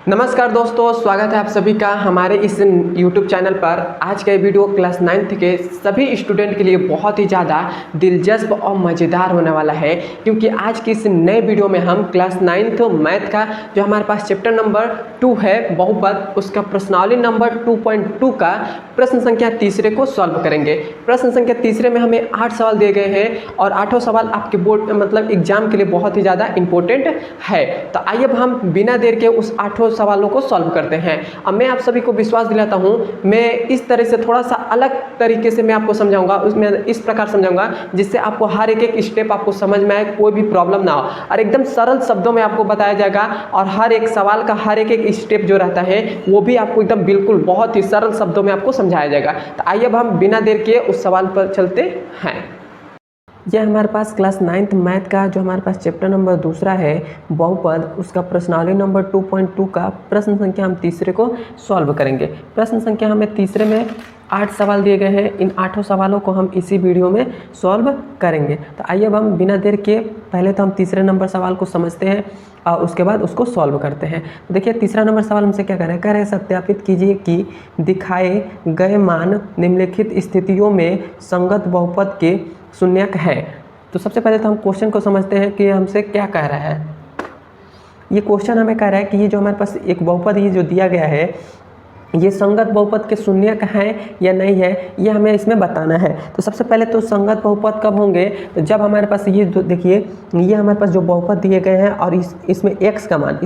नमस्कार दोस्तों, स्वागत है आप सभी का हमारे इस YouTube चैनल पर। आज का ये वीडियो क्लास 9th के सभी स्टूडेंट के लिए बहुत ही ज़्यादा दिलचस्प और मज़ेदार होने वाला है, क्योंकि आज की इस नए वीडियो में हम क्लास 9th मैथ का जो हमारे पास चैप्टर नंबर 2 है बहुपद, उसका प्रश्नावली नंबर 2.2 का प्रश्न संख्या तीसरे को सॉल्व करेंगे। प्रश्न संख्या तीसरे में हमें 8 सवाल दिए गए हैं और 8 सवाल आपके बोर्ड मतलब एग्जाम के लिए बहुत ही ज़्यादा इंपॉर्टेंट है। तो आइए अब हम बिना देर के उस 8 सवालों को सॉल्व करते हैं। अब मैं आप सभी को विश्वास दिलाता हूं, मैं इस तरह से थोड़ा सा अलग तरीके से मैं आपको समझाऊंगा, उसमें इस प्रकार समझाऊंगा जिससे आपको हर एक स्टेप आपको समझ में आए, कोई भी प्रॉब्लम ना हो और एकदम सरल शब्दों में आपको बताया जाएगा। और हर एक सवाल का हर एक स्टेप जो रहता है वो भी आपको एकदम बिल्कुल बहुत ही सरल शब्दों में आपको समझाया जाएगा। तो आइए अब हम बिना देर के उस सवाल पर चलते हैं। यह हमारे पास क्लास 9th मैथ का जो हमारे पास चैप्टर नंबर दूसरा है बहुपद, उसका प्रश्नावली नंबर 2.2 का प्रश्न संख्या हम तीसरे को सॉल्व करेंगे। प्रश्न संख्या हमें तीसरे में 8 सवाल दिए गए हैं। इन 8 सवालों को हम इसी वीडियो में सॉल्व करेंगे। तो आइए अब हम बिना देर के पहले तो हम तीसरे नंबर सवाल को समझते हैं और उसके बाद उसको सॉल्व करते हैं। तो देखिए तीसरा नंबर सवाल हमसे क्या कह रहे हैं, सत्यापित कीजिए कि दिखाए गए मान निम्नलिखित स्थितियों में संगत बहुपद के शून्यक है। तो सबसे पहले तो हम क्वेश्चन को समझते हैं कि हमसे क्या कह रहा है। ये क्वेश्चन हमें कह रहा है कि ये जो हमारे पास एक बहुपद ये जो दिया गया है, ये संगत बहुपद के शून्यक हैं या नहीं है, ये हमें इसमें बताना है। तो सबसे पहले तो संगत बहुपद कब होंगे, तो जब हमारे पास ये देखिए ये हमारे पास जो बहुपद दिए गए हैं और इसमें x का मान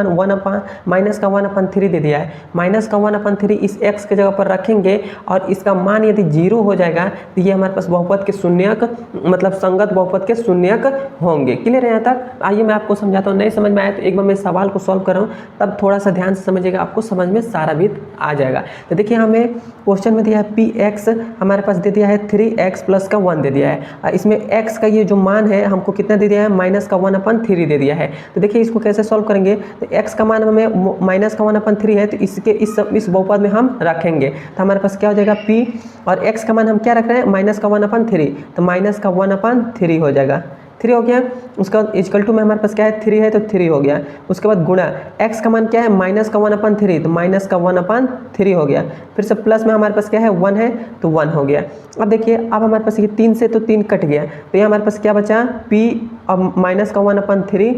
1/-3 दे दिया है। -1/3 इस x के जगह पर रखेंगे और इसका मान यदि 0 हो जाएगा तो ये हमारे पास बहुपद के शून्यक मतलब संगत बहुपद के शून्यक होंगे। क्लियर है यहाँ तक? आइए मैं आपको समझाता हूँ। नहीं समझ में आया तो एक बार मैं सवाल को सॉल्व कर रहा हूँ, तब थोड़ा सा ध्यान से समझिएगा, आपको समझ में सारा भी आ जाएगा। तो देखिए हमें क्वेश्चन में दिया है px हमारे पास दे दिया है 3x प्लस का 1 दे दिया है और इसमें x का ये जो मान है हमको कितना दे दिया है, -1/3 दे दिया है। तो देखिए इसको कैसे सॉल्व करेंगे, तो x का मान हमें -1/3 है, तो इसके इस बहुपद में हम रखेंगे। तो हमारे पास क्या हो जाएगा p और x का मान हम क्या रख रहे हैं, -1/3, तो -1/3 हो जाएगा। 3 हो गया। उसका इक्वल टू में हमारे पास क्या है, 3 है तो 3 हो गया। उसके बाद गुणा x का मान क्या है, -1/3, तो -1/3 हो गया। फिर से प्लस में हमारे पास क्या है, 1 है तो 1 हो गया। अब देखिए अब हमारे पास ये 3 से तो 3 कट गया, तो ये हमारे पास क्या बचा p और -1/3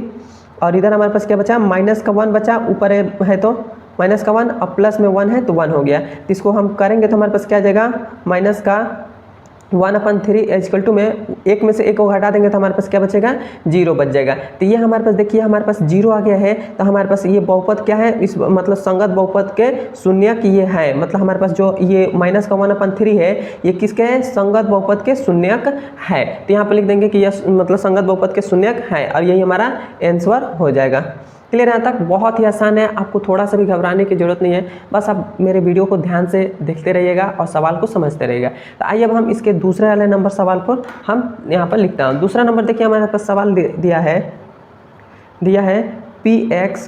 और इधर हमारे पास क्या बचा, -1 बचा, ऊपर है तो -1 और प्लस में 1 है तो 1 हो गया। तो इसको हम करेंगे तो हमारे पास क्या आ जाएगा, -1/3 इक्वल टू में एक में से एक को हटा देंगे तो हमारे पास क्या बचेगा, 0 बच जाएगा। तो ये हमारे पास देखिए हमारे पास 0 आ गया है, तो हमारे पास ये बहुपद क्या है, इस मतलब संगत बहुपद के शून्यक ये है। मतलब हमारे पास जो ये -1/3 है ये किसके है, संगत बहुपद के शून्यक है। तो यहाँ पर लिख देंगे कि यह मतलब संगत बहुपद के शून्यक है और यही हमारा आंसर हो जाएगा। क्लियर यहाँ तक? बहुत ही आसान है, आपको थोड़ा सा भी घबराने की जरूरत नहीं है, बस आप मेरे वीडियो को ध्यान से देखते रहिएगा और सवाल को समझते रहिएगा। तो आइए अब हम इसके दूसरे वाले नंबर सवाल पर हम यहाँ पर लिखते हैं। दूसरा नंबर देखिए हमारे पास सवाल दिया है px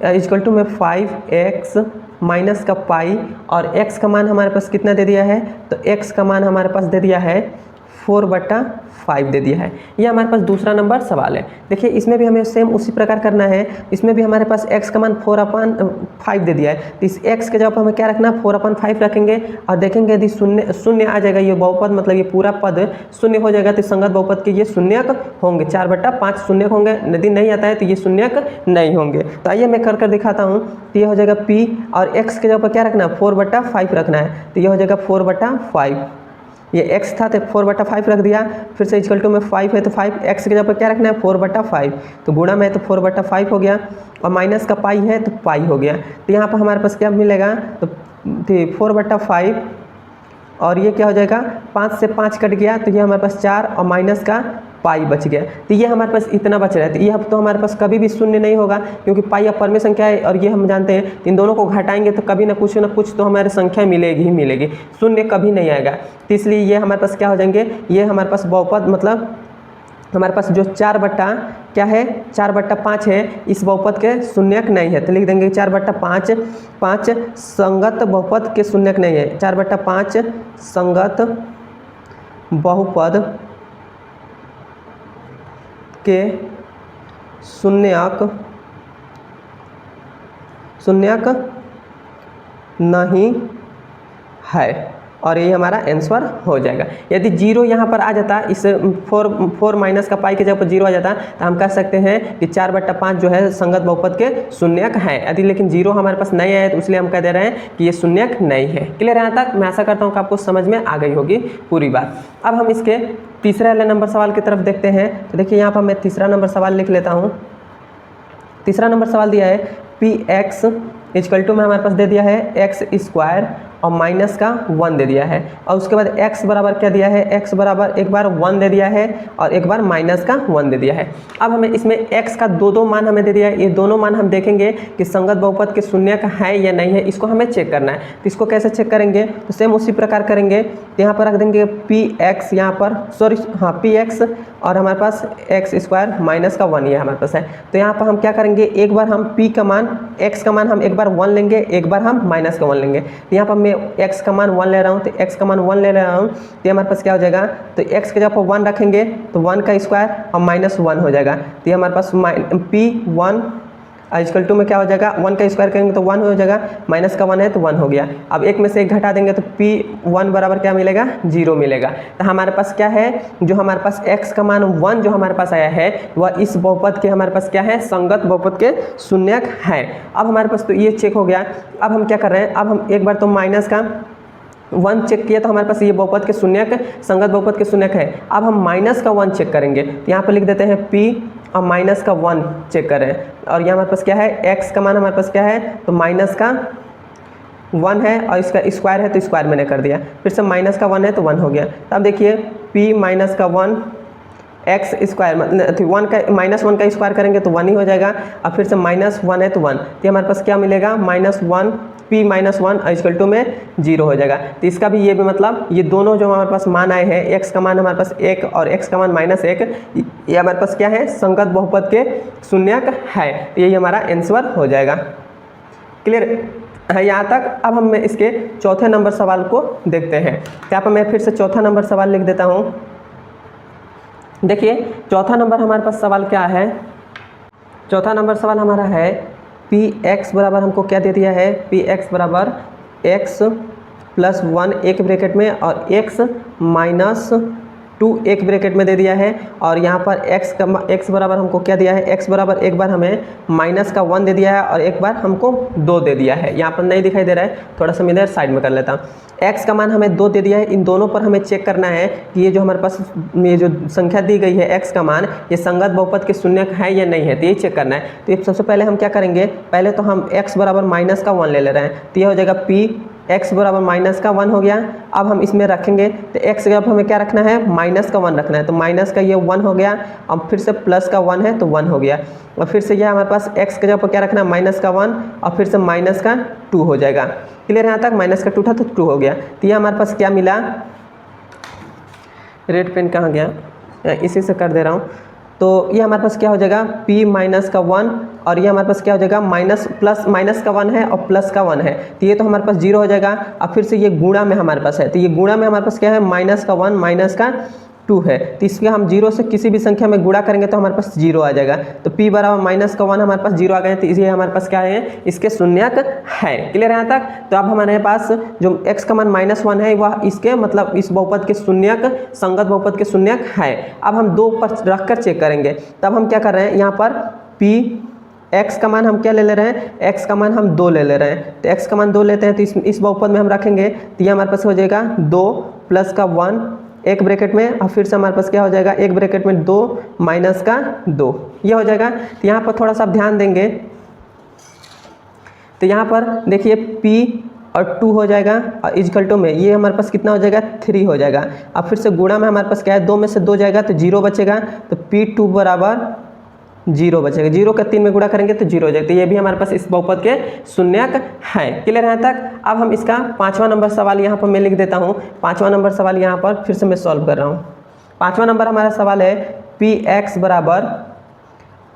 इक्वल टू में 5x माइनस का पाई और x का मान हमारे पास कितना दे दिया है, तो x का मान हमारे पास दे दिया है 4/5 दे दिया है। ये हमारे पास दूसरा नंबर सवाल है। देखिए इसमें भी हमें सेम उसी प्रकार करना है। इसमें भी हमारे पास x का मान 4/5 दे दिया है, तो इस x के जगह पर हमें क्या रखना, 4/5 रखेंगे और देखेंगे यदि शून्य आ जाएगा, ये बहुपद मतलब ये पूरा पद शून्य हो जाएगा तो संगत बहुपद के ये शून्यक होंगे, 4/5 शून्यक होंगे। यदि नहीं आता है तो ये शून्यक नहीं होंगे। तो आइए मैं कर दिखाता हूँ। तो ये हो जाएगा p और x के जगह पर क्या रखना है, 4/5 रखना है, तो ये हो जाएगा 4/5। ये x था तो 4/5 रख दिया। फिर से इक्वल टू में 5 है तो 5x की जगह पर क्या रखना है, 4/5, तो गुणा में है तो 4/5 हो गया और माइनस का पाई है तो पाई हो गया। तो यहाँ पर हमारे पास क्या मिलेगा, तो 4/5 और ये क्या हो जाएगा, 5 से 5 कट गया तो ये हमारे पास 4 और माइनस का पाई बच गया। तो ये हमारे पास इतना बच रहा है। तो ये तो हमारे पास कभी भी शून्य नहीं होगा, क्योंकि पाई अब परमेय संख्या है और ये हम जानते हैं इन दोनों को घटाएंगे तो कभी ना कुछ तो हमारी संख्या मिलेगी ही मिलेगी, शून्य कभी नहीं आएगा। तो इसलिए ये हमारे पास क्या हो जाएंगे, ये हमारे पास बहुपद मतलब हमारे पास जो 4/5 है इस बहुपद के शून्यक नहीं है, तो लिख देंगे 4/5 संगत बहुपद के शून्यक नहीं है। 4/5 संगत बहुपद के शून्यक नहीं है, और ये हमारा आंसर हो जाएगा। यदि जीरो यहाँ पर आ जाता, इस 4 माइनस का पाई के जगह पर जीरो आ जाता, तो हम कह सकते हैं कि 4/5 जो है संगत बहुपद के शून्यक है। यदि लेकिन जीरो हमारे पास नहीं आया, तो इसलिए हम कह दे रहे हैं कि ये शून्यक नहीं है। क्लियर है यहाँ तक? मैं आशा करता हूँ कि आपको समझ में आ गई होगी पूरी बात। अब हम इसके तीसरे वाले नंबर सवाल की तरफ देखते हैं। तो देखिए यहाँ पर मैं तीसरा नंबर सवाल लिख लेता हूँ। तीसरा नंबर सवाल दिया है px इक्वल टू में हमारे पास दे दिया है x² और माइनस का 1 दे दिया है, और उसके बाद x बराबर क्या दिया है, x बराबर एक बार 1 दे दिया है और एक बार माइनस का 1 दे दिया है। अब हमें इसमें x का दो मान हमें दे दिया है, ये दोनों मान हम देखेंगे कि संगत बहुपद के शून्यक है या नहीं है, इसको हमें चेक करना है। तो इसको कैसे चेक करेंगे, तो सेम उसी प्रकार करेंगे। तो यहाँ पर रख देंगे px, यहाँ पर px और हमारे पास x² माइनस का 1 ये हमारे पास है। तो यहाँ पर हम क्या करेंगे, एक बार हम p का मान x का मान हम एक बार 1 लेंगे, एक बार हम माइनस का 1 लेंगे। तो यहाँ पर मैं x का मान 1 ले रहा हूँ, तो x का मान 1 ले रहा हूँ, तो हमारे पास क्या हो जाएगा, तो x के जगह पर 1 रखेंगे तो 1 का स्क्वायर और माइनस 1 हो जाएगा। तो ये हमारे पास p1 इक्वल टू में क्या हो जाएगा, 1 का स्क्वायर करेंगे तो 1 हो जाएगा, माइनस का 1 है तो 1 हो गया। अब एक में से एक घटा देंगे तो p1 बराबर क्या मिलेगा, 0 मिलेगा। तो हमारे पास क्या है, जो हमारे पास x का मान 1 जो हमारे पास आया है वह इस बहुपद के हमारे पास क्या है, संगत बहुपद के शून्यक है। अब हमारे पास तो ये चेक हो गया। अब हम क्या कर रहे हैं, अब हम एक बार तो माइनस का 1 चेक किया तो हमारे पास ये बहुपद के शून्यक संगत बहुपद के शून्यक है। अब हम माइनस का 1 चेक करेंगे, तो यहाँ पर लिख देते हैं p और माइनस का 1 चेक करें, और यहाँ हमारे पास क्या है, x का मान हमारे पास क्या है, तो माइनस का 1 है और इसका स्क्वायर है तो स्क्वायर मैंने कर दिया, फिर से माइनस का 1 है तो 1 हो गया। तो अब देखिए p माइनस का 1 x स्क्वायर -1 का स्क्वायर करेंगे तो 1 ही हो जाएगा, और फिर से -1 है तो 1, तो हमारे पास क्या मिलेगा, -1 p -1 इक्वल टू में 0 हो जाएगा। तो इसका भी ये भी मतलब ये दोनों जो हमारे पास मान आए हैं, x का मान हमारे पास 1 और x का मान -1, ये हमारे पास क्या है, संगत बहुपद के शून्यक है। तो यही हमारा आंसर हो जाएगा। क्लियर है यहाँ तक? अब हम इसके चौथे नंबर सवाल को देखते हैं। यहाँ पर मैं फिर से चौथा नंबर सवाल लिख देता हूँ। देखिए चौथा नंबर हमारे पास सवाल क्या है, चौथा नंबर सवाल हमारा है px बराबर हमको क्या दे दिया है, px बराबर x + 1 एक ब्रैकेट में और x - 2 एक ब्रैकेट में दे दिया है, और यहाँ पर x बराबर हमको क्या दिया है, x बराबर एक बार हमें माइनस का 1 दे दिया है और एक बार हमको 2 दे दिया है। यहाँ पर नहीं दिखाई दे रहा है, थोड़ा सा मैं इधर साइड में कर लेता हूँ। x का मान हमें 2 दे दिया है, इन दोनों पर हमें चेक करना है कि ये जो हमारे पास ये जो संख्या दी गई है x का मान, ये संगत बहुपद के शून्यक है या नहीं है, तो ये चेक करना है। तो सबसे पहले हम क्या करेंगे, पहले तो हम x बराबर माइनस का 1 ले रहे हैं, तो ये हो जाएगा x बराबर माइनस का 1 हो गया। अब हम इसमें रखेंगे तो x के जगह हमें क्या रखना है, माइनस का 1 रखना है, तो माइनस का ये 1 हो गया, अब फिर से प्लस का 1 है तो 1 हो गया, और फिर से ये हमारे पास x के जगह पर क्या रखना है, माइनस का 1 और फिर से माइनस का 2 हो जाएगा। क्लियर है यहाँ तक? माइनस का 2 था तो 2 हो गया। तो ये हमारे पास क्या मिला, रेड पेन कहाँ गया, इसी से कर दे रहा हूँ। तो ये हमारे पास क्या हो जाएगा, p माइनस का 1 और ये हमारे पास क्या हो जाएगा, माइनस का 1 है और प्लस का 1 है, तो ये तो हमारे पास 0 हो जाएगा। अब फिर से ये गुणा में हमारे पास है, तो ये गुणा में हमारे पास क्या है, माइनस का 1 माइनस का 2 है, तो इसके हम 0 से किसी भी संख्या में गुणा करेंगे तो हमारे पास 0 आ जाएगा। तो p बराबर माइनस का 1 हमारे पास 0 आ गए, तो इसलिए हमारे पास क्या है, इसके शून्यक है। क्लियर है यहाँ तक? तो अब हमारे पास जो x का मान -1 है वह इसके मतलब इस बहुपद के शून्यक संगत बहुपद के शून्यक है। अब हम 2 पर रख कर चेक करेंगे, तब हम क्या कर रहे हैं, यहाँ पर p x का मान हम क्या ले रहे हैं, x का मान हम 2 ले रहे हैं, तो x का मान 2 लेते हैं, तो इस बहुपद में हम रखेंगे तो ये हमारे पास हो जाएगा 2 प्लस का 1 एक ब्रैकेट में, और फिर से हमारे पास क्या हो जाएगा, एक ब्रैकेट में 2 माइनस का 2, ये हो जाएगा। तो यहाँ पर थोड़ा सा ध्यान देंगे, तो यहाँ पर देखिए p और 2 हो जाएगा और इक्वल टू में ये हमारे पास कितना हो जाएगा, 3 हो जाएगा। अब फिर से गुणा में हमारे पास क्या है, 2 में से 2 जाएगा तो 0 बचेगा, तो p2 बराबर 0 बचेगा, 0 का 3 में गुणा करेंगे तो 0 हो जाएगा। तो ये भी हमारे पास इस बहुपद के शून्यक है। क्लियर है यहाँ तक? अब हम इसका 5वां नंबर सवाल यहाँ पर मैं लिख देता हूँ। 5वां नंबर सवाल यहाँ पर फिर से मैं सॉल्व कर रहा हूँ। 5वां नंबर हमारा सवाल है px बराबर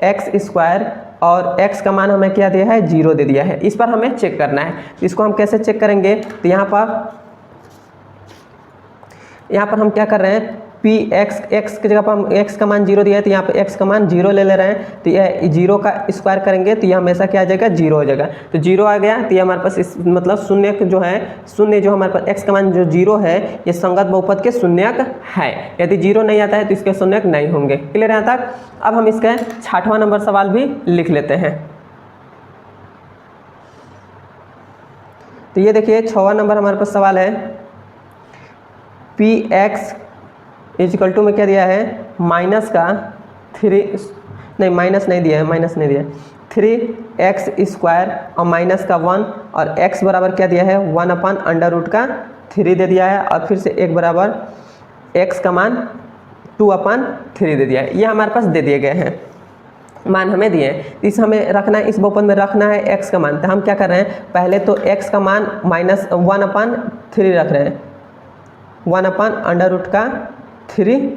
x² और x का मान हमें क्या दिया है, 0 दे दिया है। इस पर हमें चेक करना है, इसको हम कैसे चेक करेंगे, तो यहाँ पर हम क्या कर रहे हैं, पी एक्स की जगह पर हम एक्स का मान 0 दिया है तो यहाँ पे एक्स का मान 0 ले ले रहे हैं, तो यह 0 का स्क्वायर करेंगे तो यह हमेशा क्या आ जाएगा, 0 हो जाएगा। तो 0 आ गया तो ये हमारे पास इस मतलब शून्यक जो है, शून्य जो हमारे पास एक्स का मान जो 0 है ये संगत बहुपद के शून्यक है। यदि 0 नहीं आता है तो इसके शून्यक नहीं होंगे। क्लियर है यहाँ तक? अब हम इसका 6वां नंबर सवाल भी लिख लेते हैं। तो ये देखिए 6वां नंबर हमारे पास सवाल है, पी एक्स इजिकल टू में क्या दिया है, माइनस का 3, नहीं माइनस नहीं दिया है, माइनस नहीं दिया है, 3x स्क्वायर और माइनस का 1 और x बराबर क्या दिया है, 1/√3 दे दिया है और फिर से 1 बराबर x का मान 2/3 दे दिया है। ये हमारे पास दे दिए गए हैं, मान हमें दिए हैं। इस हमें रखना है, इस बहुपद में रखना है x का मान। तो हम क्या कर रहे हैं, पहले तो x का मान -1/3 रख रहे हैं, 1/√3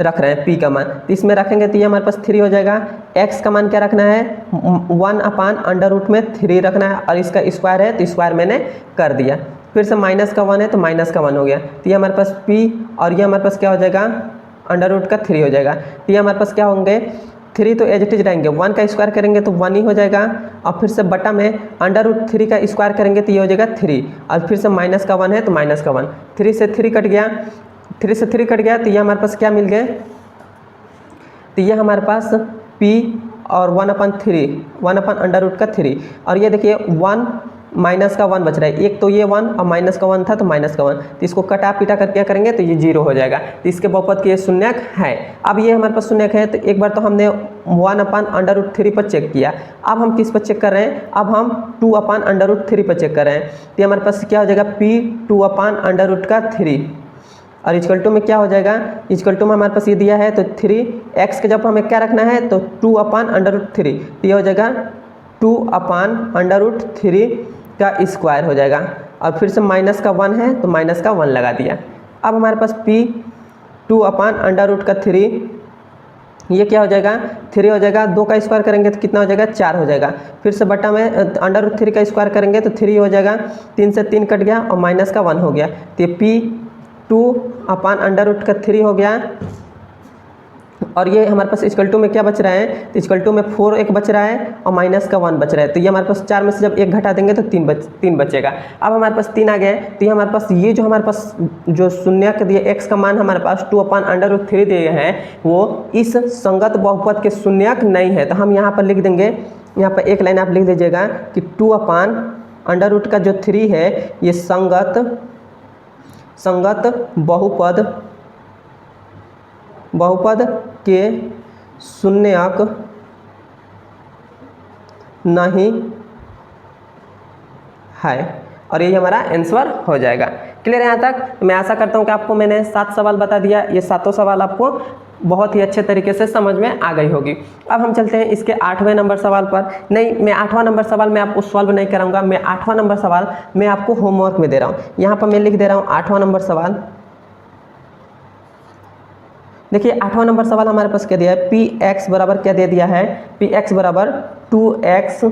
रख रहे हैं p का मान। तो इसमें रखेंगे तो ये हमारे पास 3 हो जाएगा। x का मान क्या रखना है, 1/√3 रखना है और इसका स्क्वायर है तो स्क्वायर मैंने कर दिया। फिर से माइनस का 1 है तो माइनस का 1 हो गया। तो ये हमारे पास p और ये हमारे पास क्या हो जाएगा, √3 हो जाएगा। तो ये हमारे पास क्या होंगे, 3 तो एज इट इज रहेंगे, 1 का स्क्वायर करेंगे तो 1 ही हो जाएगा और फिर से बटा में √3 का स्क्वायर करेंगे तो ये हो जाएगा 3 और फिर से माइनस का 1 है तो माइनस का 1, 3 से 3 कट गया, 3 से 3 कट गया तो ये हमारे पास क्या मिल गए, तो ये हमारे पास p और 1/√3 और ये देखिए 1 माइनस का 1 बच रहा है, एक तो ये 1 और माइनस का 1 था तो माइनस का 1, तो इसको कटा पीटा कर क्या करेंगे तो ये 0 हो जाएगा। तो इसके बहुपद के ये शून्यक है। अब ये हमारे पास शून्यक है तो एक बार तो हमने 1/√3 पर चेक किया, अब हम किस पर चेक कर रहे हैं, अब हम 2/√3 पर चेक कर रहे हैं। तो हमारे पास क्या हो जाएगा, p 2/√3 और इक्वल टू में क्या हो जाएगा, इक्वल टू में हमारे पास ये दिया है तो 3x के जब हमें क्या रखना है तो 2/√3, तो ये हो जाएगा 2/√3 का स्क्वायर हो जाएगा और फिर से माइनस का 1 है तो माइनस का 1 लगा दिया। अब हमारे पास p 2/√3 ये क्या हो जाएगा, 3 हो जाएगा, 2 का स्क्वायर करेंगे तो कितना हो जाएगा, 4 हो जाएगा। फिर से बटा में √3 का स्क्वायर करेंगे तो 3 हो जाएगा, 3 से 3 कट गया और माइनस का 1 हो गया। तो ये p 2/√3 हो गया और ये हमारे पास इक्वल टू में क्या बच रहा है, तो इक्वल टू में 4 एक बच रहा है और माइनस का 1 बच रहा है। तो ये हमारे पास 4 में से जब 1 घटा देंगे तो 3 बचेगा। अब हमारे पास 3 आ गए तो ये हमारे पास ये जो हमारे पास जो शून्यक दिए x का मान हमारे पास 2/√3 दिए हैं वो इस संगत बहुपद के शून्यक नहीं है। तो हम यहाँ पर लिख देंगे, यहाँ पर एक लाइन आप लिख दीजिएगा कि 2/√3 का जो 3 है ये संगत बहुपद के शून्यक नहीं है और ये हमारा आंसर हो जाएगा। क्लियर है यहाँ तक? मैं आशा करता हूँ कि आपको मैंने 7 सवाल बता दिया, ये 7 सवाल आपको बहुत ही अच्छे तरीके से समझ में आ गई होगी। अब हम चलते हैं इसके 8वें नंबर सवाल पर। नहीं, मैं 8वां नंबर सवाल मैं आपको सॉल्व नहीं कराऊंगा, मैं 8वां नंबर सवाल मैं आपको होमवर्क में दे रहा हूँ। यहाँ पर मैं लिख दे रहा हूँ 8वां नंबर सवाल। देखिए 8वां नंबर सवाल हमारे पास क्या दिया है, पी एक्स बराबर क्या दे दिया है, पी एक्स बराबर 2x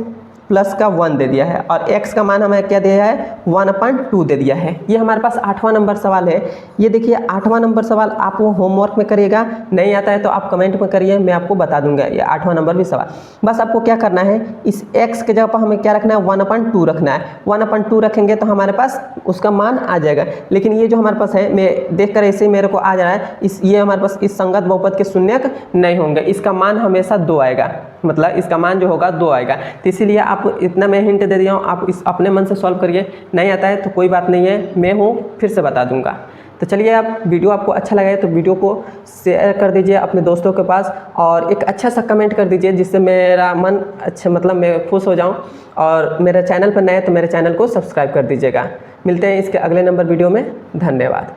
प्लस का 1 दे दिया है और x का मान हमें क्या दिया है, 1/2 दे दिया है। ये हमारे पास 8वां नंबर सवाल है। ये देखिए 8वां नंबर सवाल आप वो होमवर्क में करिएगा, नहीं आता है तो आप कमेंट में करिए, मैं आपको बता दूंगा ये 8वां नंबर भी सवाल। बस आपको क्या करना है, इस x के जगह पर हमें क्या रखना है, 1/2 रखना है। 1/2 रखेंगे तो हमारे पास उसका मान आ जाएगा। लेकिन ये जो हमारे पास है, मैं देख कर ऐसे मेरे को आ जा रहा है, ये हमारे पास इस संगत बहुपद के शून्यक नहीं होंगे, इसका मान हमेशा 2 आएगा, मतलब इसका मान जो होगा 2 आएगा। तो इसीलिए आप इतना मैं हिंट दे दिया हूँ, आप इस अपने मन से सॉल्व करिए, नहीं आता है तो कोई बात नहीं है, मैं हूँ फिर से बता दूंगा। तो चलिए, आप वीडियो आपको अच्छा लगा है तो वीडियो को शेयर कर दीजिए अपने दोस्तों के पास और एक अच्छा सा कमेंट कर दीजिए जिससे मेरा मन अच्छा, मतलब मैं खुश हो जाऊँ। और मेरे चैनल पर नए तो मेरे चैनल को सब्सक्राइब कर दीजिएगा। मिलते हैं इसके अगले नंबर वीडियो में। धन्यवाद।